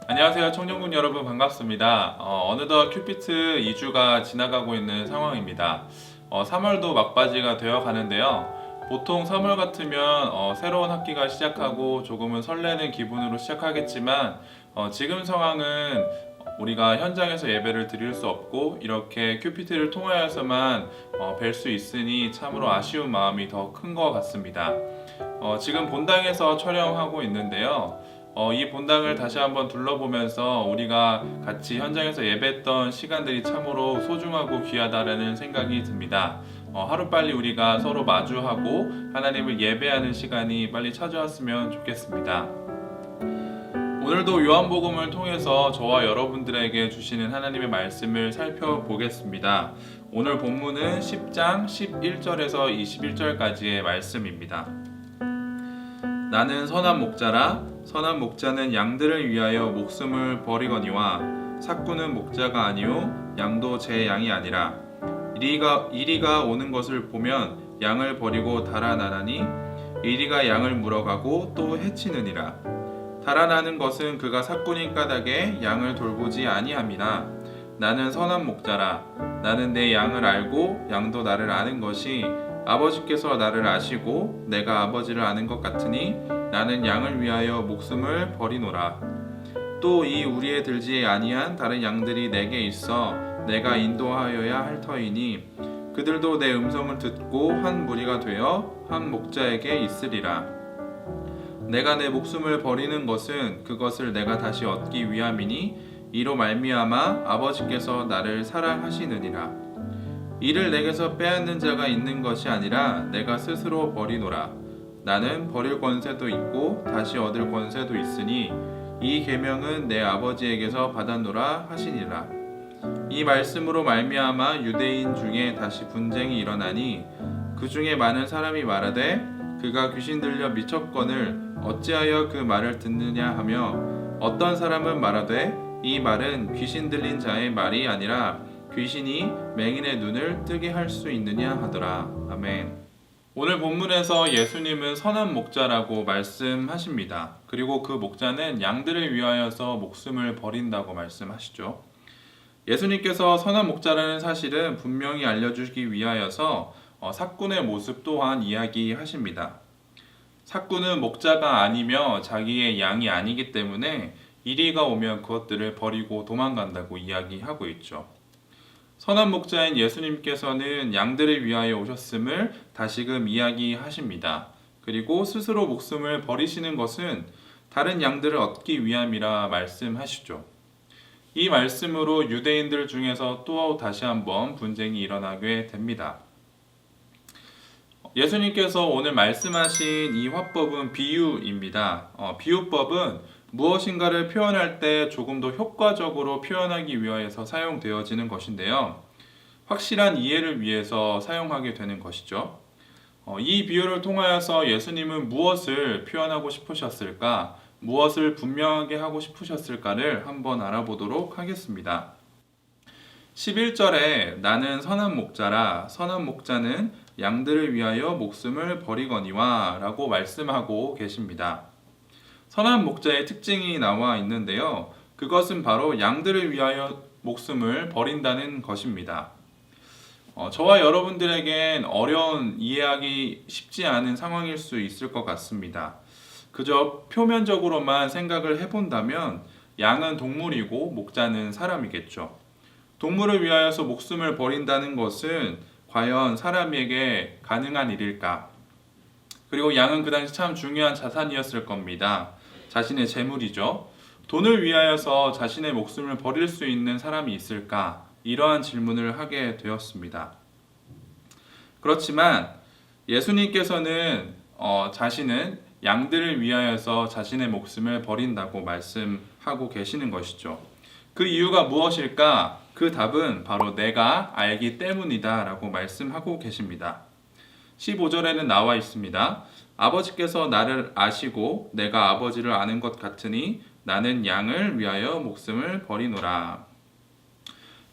안녕하세요 청년군 여러분, 반갑습니다. 어느덧 큐피트 2주가 지나가고 있는 상황입니다. 3월도 막바지가 되어 가는데요. 보통 3월 같으면 새로운 학기가 시작하고 조금은 설레는 기분으로 시작하겠지만, 지금 상황은 우리가 현장에서 예배를 드릴 수 없고 이렇게 큐피트를 통하여서만 뵐 수 있으니 참으로 아쉬운 마음이 더 큰 것 같습니다. 지금 본당에서 촬영하고 있는데요. 이 본당을 다시 한번 둘러보면서 우리가 같이 현장에서 예배했던 시간들이 참으로 소중하고 귀하다라는 생각이 듭니다. 하루빨리 우리가 서로 마주하고 하나님을 예배하는 시간이 빨리 찾아왔으면 좋겠습니다. 오늘도 요한복음을 통해서 저와 여러분들에게 주시는 하나님의 말씀을 살펴보겠습니다. 오늘 본문은 10장 11절에서 21절까지의 말씀입니다. 나는 선한 목자라. 선한 목자는 양들을 위하여 목숨을 버리거니와 삭구는 목자가 아니요 양도 제 양이 아니라. 이리가 오는 것을 보면 양을 버리고 달아나나니 이리가 양을 물어가고 또 해치느니라. 달아나는 것은 그가 삭구니 까닭에 양을 돌보지 아니함이나. 나는 선한 목자라. 나는 내 양을 알고 양도 나를 아는 것이 아버지께서 나를 아시고 내가 아버지를 아는 것 같으니 나는 양을 위하여 목숨을 버리노라. 또 이 우리에 들지 아니한 다른 양들이 내게 있어 내가 인도하여야 할 터이니 그들도 내 음성을 듣고 한 무리가 되어 한 목자에게 있으리라. 내가 내 목숨을 버리는 것은 그것을 내가 다시 얻기 위함이니 이로 말미암아 아버지께서 나를 사랑하시느니라. 이를 내게서 빼앗는 자가 있는 것이 아니라 내가 스스로 버리노라. 나는 버릴 권세도 있고 다시 얻을 권세도 있으니 이 계명은 내 아버지에게서 받았노라 하시니라. 이 말씀으로 말미암아 유대인 중에 다시 분쟁이 일어나니 그 중에 많은 사람이 말하되 그가 귀신 들려 미쳤거늘 어찌하여 그 말을 듣느냐 하며, 어떤 사람은 말하되 이 말은 귀신 들린 자의 말이 아니라 귀신이 맹인의 눈을 뜨게 할 수 있느냐 하더라. 아멘. 오늘 본문에서 예수님은 선한 목자라고 말씀하십니다. 그리고 그 목자는 양들을 위하여서 목숨을 버린다고 말씀하시죠. 예수님께서 선한 목자라는 사실은 분명히 알려주기 위하여서 삭군의 모습 또한 이야기하십니다. 삭군은 목자가 아니며 자기의 양이 아니기 때문에 이리가 오면 그것들을 버리고 도망간다고 이야기하고 있죠. 선한 목자인 예수님께서는 양들을 위하여 오셨음을 다시금 이야기하십니다. 그리고 스스로 목숨을 버리시는 것은 다른 양들을 얻기 위함이라 말씀하시죠. 이 말씀으로 유대인들 중에서 또 다시 한번 분쟁이 일어나게 됩니다. 예수님께서 오늘 말씀하신 이 화법은 비유입니다. 비유법은 무엇인가를 표현할 때 조금 더 효과적으로 표현하기 위해서 사용되어지는 것인데요. 확실한 이해를 위해서 사용하게 되는 것이죠. 이 비유를 통하여서 예수님은 무엇을 표현하고 싶으셨을까, 무엇을 분명하게 하고 싶으셨을까를 한번 알아보도록 하겠습니다. 11절에 나는 선한 목자라. 선한 목자는 양들을 위하여 목숨을 버리거니와 라고 말씀하고 계십니다. 선한 목자의 특징이 나와 있는데요. 그것은 바로 양들을 위하여 목숨을 버린다는 것입니다. 저와 여러분들에겐 어려운, 이해하기 쉽지 않은 상황일 수 있을 것 같습니다. 그저 표면적으로만 생각을 해본다면 양은 동물이고 목자는 사람이겠죠. 동물을 위하여서 목숨을 버린다는 것은 과연 사람에게 가능한 일일까? 그리고 양은 그 당시 참 중요한 자산이었을 겁니다. 자신의 재물이죠. 돈을 위하여서 자신의 목숨을 버릴 수 있는 사람이 있을까? 이러한 질문을 하게 되었습니다. 그렇지만 예수님께서는 자신은 양들을 위하여서 자신의 목숨을 버린다고 말씀하고 계시는 것이죠. 그 이유가 무엇일까? 그 답은 바로 내가 알기 때문이다 라고 말씀하고 계십니다. 15절에는 나와 있습니다. 아버지께서 나를 아시고 내가 아버지를 아는 것 같으니 나는 양을 위하여 목숨을 버리노라.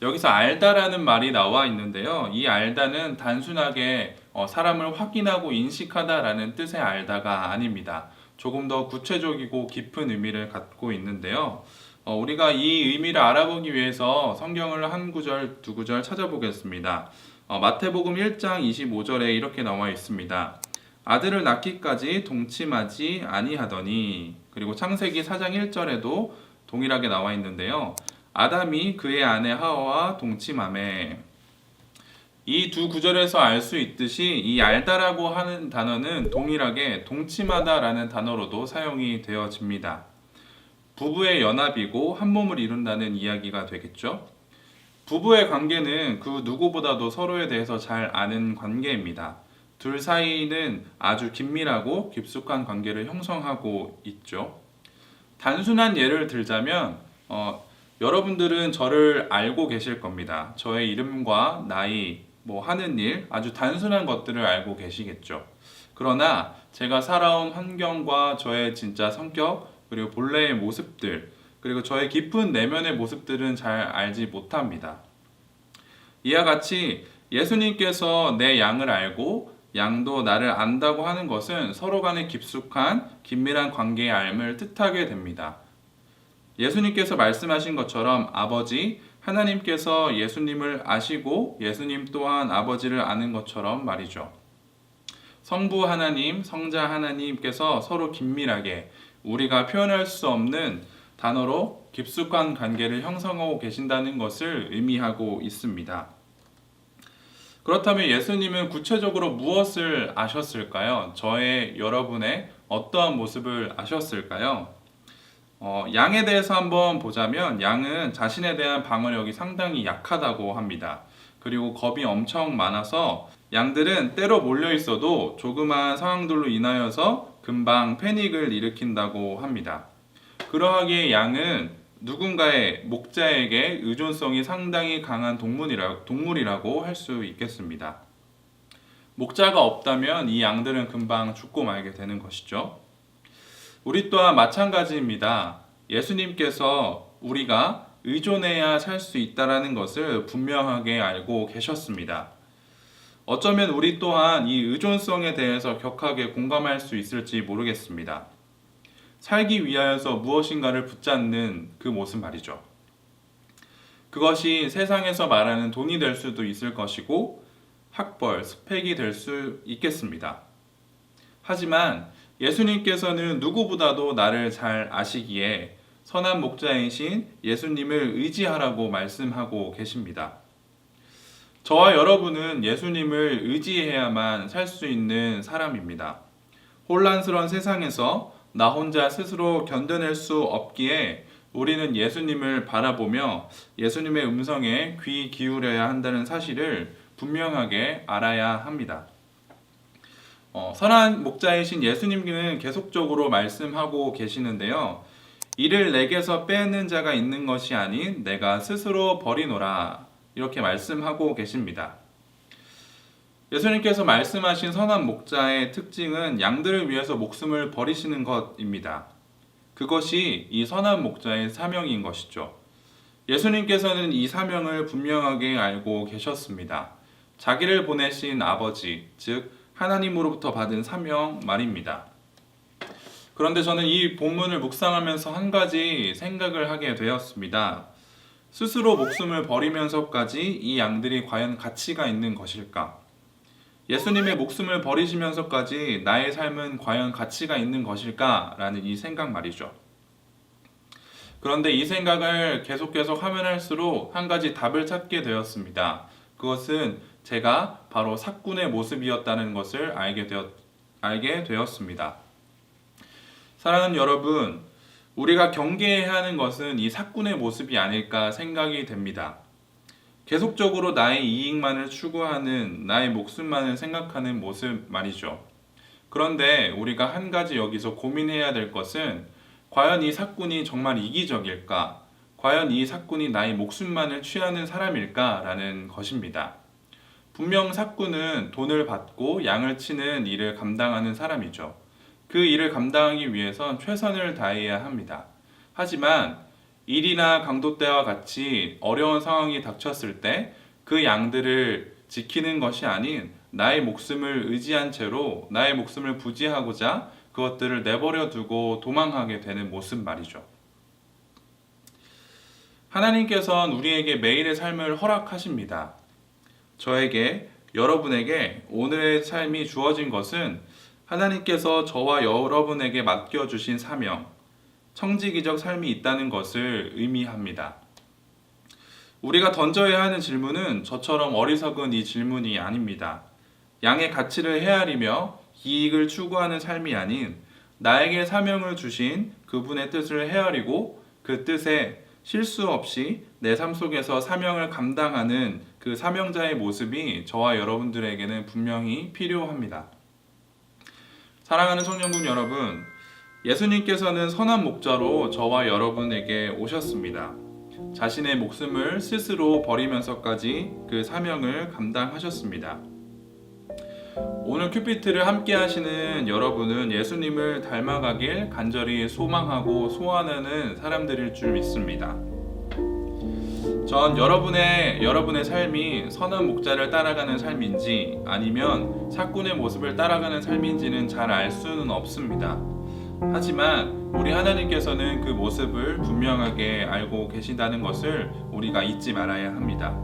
여기서 알다라는 말이 나와 있는데요. 이 알다는 단순하게 사람을 확인하고 인식하다라는 뜻의 알다가 아닙니다. 조금 더 구체적이고 깊은 의미를 갖고 있는데요. 우리가 이 의미를 알아보기 위해서 성경을 한 구절, 두 구절 찾아보겠습니다. 마태복음 1장 25절에 이렇게 나와 있습니다. 아들을 낳기까지 동침하지 아니하더니, 그리고 창세기 4장 1절에도 동일하게 나와 있는데요. 아담이 그의 아내 하와와 동침하매. 이 두 구절에서 알 수 있듯이 이 알다라고 하는 단어는 동일하게 동침하다라는 단어로도 사용이 되어집니다. 부부의 연합이고 한 몸을 이룬다는 이야기가 되겠죠. 부부의 관계는 그 누구보다도 서로에 대해서 잘 아는 관계입니다. 둘 사이는 아주 긴밀하고 깊숙한 관계를 형성하고 있죠. 단순한 예를 들자면 여러분들은 저를 알고 계실 겁니다. 저의 이름과 나이, 하는 일, 아주 단순한 것들을 알고 계시겠죠. 그러나 제가 살아온 환경과 저의 진짜 성격, 그리고 본래의 모습들, 그리고 저의 깊은 내면의 모습들은 잘 알지 못합니다. 이와 같이 예수님께서 내 양을 알고 양도 나를 안다고 하는 것은 서로 간의 깊숙한 긴밀한 관계의 알을 뜻하게 됩니다. 예수님께서 말씀하신 것처럼 아버지 하나님께서 예수님을 아시고 예수님 또한 아버지를 아는 것처럼 말이죠. 성부 하나님, 성자 하나님께서 서로 긴밀하게 우리가 표현할 수 없는 단어로 깊숙한 관계를 형성하고 계신다는 것을 의미하고 있습니다. 그렇다면 예수님은 구체적으로 무엇을 아셨을까요? 여러분의 어떠한 모습을 아셨을까요? 양에 대해서 한번 보자면 양은 자신에 대한 방어력이 상당히 약하다고 합니다. 그리고 겁이 엄청 많아서 양들은 때로 몰려 있어도 조그마한 상황들로 인하여서 금방 패닉을 일으킨다고 합니다. 그러하기에 양은 누군가의 목자에게 의존성이 상당히 강한 동물이라고 할 수 있겠습니다. 목자가 없다면 이 양들은 금방 죽고 말게 되는 것이죠. 우리 또한 마찬가지입니다. 예수님께서 우리가 의존해야 살 수 있다는 것을 분명하게 알고 계셨습니다. 어쩌면 우리 또한 이 의존성에 대해서 격하게 공감할 수 있을지 모르겠습니다. 살기 위하여서 무엇인가를 붙잡는 그 모습 말이죠. 그것이 세상에서 말하는 돈이 될 수도 있을 것이고 학벌, 스펙이 될 수 있겠습니다. 하지만 예수님께서는 누구보다도 나를 잘 아시기에 선한 목자이신 예수님을 의지하라고 말씀하고 계십니다. 저와 여러분은 예수님을 의지해야만 살 수 있는 사람입니다. 혼란스러운 세상에서 나 혼자 스스로 견뎌낼 수 없기에 우리는 예수님을 바라보며 예수님의 음성에 귀 기울여야 한다는 사실을 분명하게 알아야 합니다. 선한 목자이신 예수님은 계속적으로 말씀하고 계시는데요. 이를 내게서 빼앗는 자가 있는 것이 아닌 내가 스스로 버리노라 이렇게 말씀하고 계십니다. 예수님께서 말씀하신 선한 목자의 특징은 양들을 위해서 목숨을 버리시는 것입니다. 그것이 이 선한 목자의 사명인 것이죠. 예수님께서는 이 사명을 분명하게 알고 계셨습니다. 자기를 보내신 아버지, 즉 하나님으로부터 받은 사명 말입니다. 그런데 저는 이 본문을 묵상하면서 한 가지 생각을 하게 되었습니다. 스스로 목숨을 버리면서까지 이 양들이 과연 가치가 있는 것일까? 예수님의 목숨을 버리시면서까지 나의 삶은 과연 가치가 있는 것일까? 라는 이 생각 말이죠. 그런데 이 생각을 계속 하면 할수록 한 가지 답을 찾게 되었습니다. 그것은 제가 바로 사꾼의 모습이었다는 것을 알게 되었습니다. 사랑하는 여러분, 우리가 경계해야 하는 것은 이 사꾼의 모습이 아닐까 생각이 됩니다. 계속적으로 나의 이익만을 추구하는, 나의 목숨만을 생각하는 모습 말이죠. 그런데 우리가 한 가지 여기서 고민해야 될 것은 과연 이 사꾼이 정말 이기적일까? 과연 이 사꾼이 나의 목숨만을 취하는 사람일까? 라는 것입니다. 분명 사꾼은 돈을 받고 양을 치는 일을 감당하는 사람이죠. 그 일을 감당하기 위해선 최선을 다해야 합니다. 하지만 일이나 강도 때와 같이 어려운 상황이 닥쳤을 때 그 양들을 지키는 것이 아닌 나의 목숨을 의지한 채로 나의 목숨을 부지하고자 그것들을 내버려 두고 도망하게 되는 모습 말이죠. 하나님께서는 우리에게 매일의 삶을 허락하십니다. 저에게, 여러분에게 오늘의 삶이 주어진 것은 하나님께서 저와 여러분에게 맡겨주신 사명, 청지기적 삶이 있다는 것을 의미합니다. 우리가 던져야 하는 질문은 저처럼 어리석은 이 질문이 아닙니다. 양의 가치를 헤아리며 이익을 추구하는 삶이 아닌 나에게 사명을 주신 그분의 뜻을 헤아리고 그 뜻에 실수 없이 내 삶 속에서 사명을 감당하는 그 사명자의 모습이 저와 여러분들에게는 분명히 필요합니다. 사랑하는 청년분 여러분, 예수님께서는 선한 목자로 저와 여러분에게 오셨습니다. 자신의 목숨을 스스로 버리면서까지 그 사명을 감당하셨습니다. 오늘 큐피트를 함께 하시는 여러분은 예수님을 닮아가길 간절히 소망하고 소원하는 사람들일 줄 믿습니다. 전 여러분의 삶이 선한 목자를 따라가는 삶인지 아니면 사꾼의 모습을 따라가는 삶인지는 잘 알 수는 없습니다. 하지만 우리 하나님께서는 그 모습을 분명하게 알고 계신다는 것을 우리가 잊지 말아야 합니다.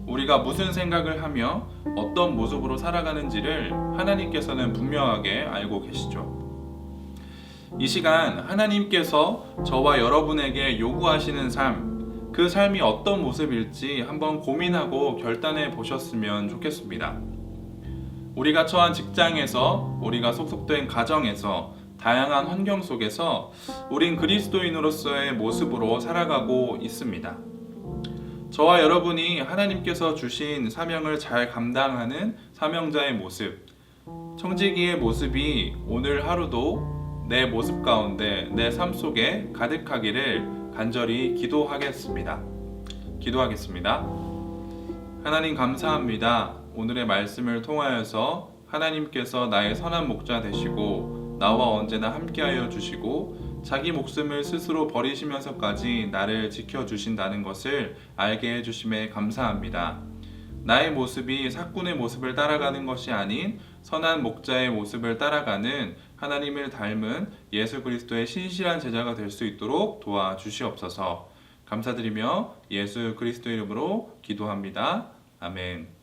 우리가 무슨 생각을 하며 어떤 모습으로 살아가는지를 하나님께서는 분명하게 알고 계시죠. 이 시간 하나님께서 저와 여러분에게 요구하시는 삶, 그 삶이 어떤 모습일지 한번 고민하고 결단해 보셨으면 좋겠습니다. 우리가 처한 직장에서, 우리가 속속된 가정에서, 다양한 환경 속에서 우린 그리스도인으로서의 모습으로 살아가고 있습니다. 저와 여러분이 하나님께서 주신 사명을 잘 감당하는 사명자의 모습, 청지기의 모습이 오늘 하루도 내 모습 가운데 내 삶 속에 가득하기를 간절히 기도하겠습니다. 하나님 감사합니다. 오늘의 말씀을 통하여서 하나님께서 나의 선한 목자 되시고 나와 언제나 함께하여 주시고 자기 목숨을 스스로 버리시면서까지 나를 지켜주신다는 것을 알게 해주심에 감사합니다. 나의 모습이 사꾼의 모습을 따라가는 것이 아닌 선한 목자의 모습을 따라가는 하나님을 닮은 예수 그리스도의 신실한 제자가 될 수 있도록 도와주시옵소서. 감사드리며 예수 그리스도 이름으로 기도합니다. 아멘.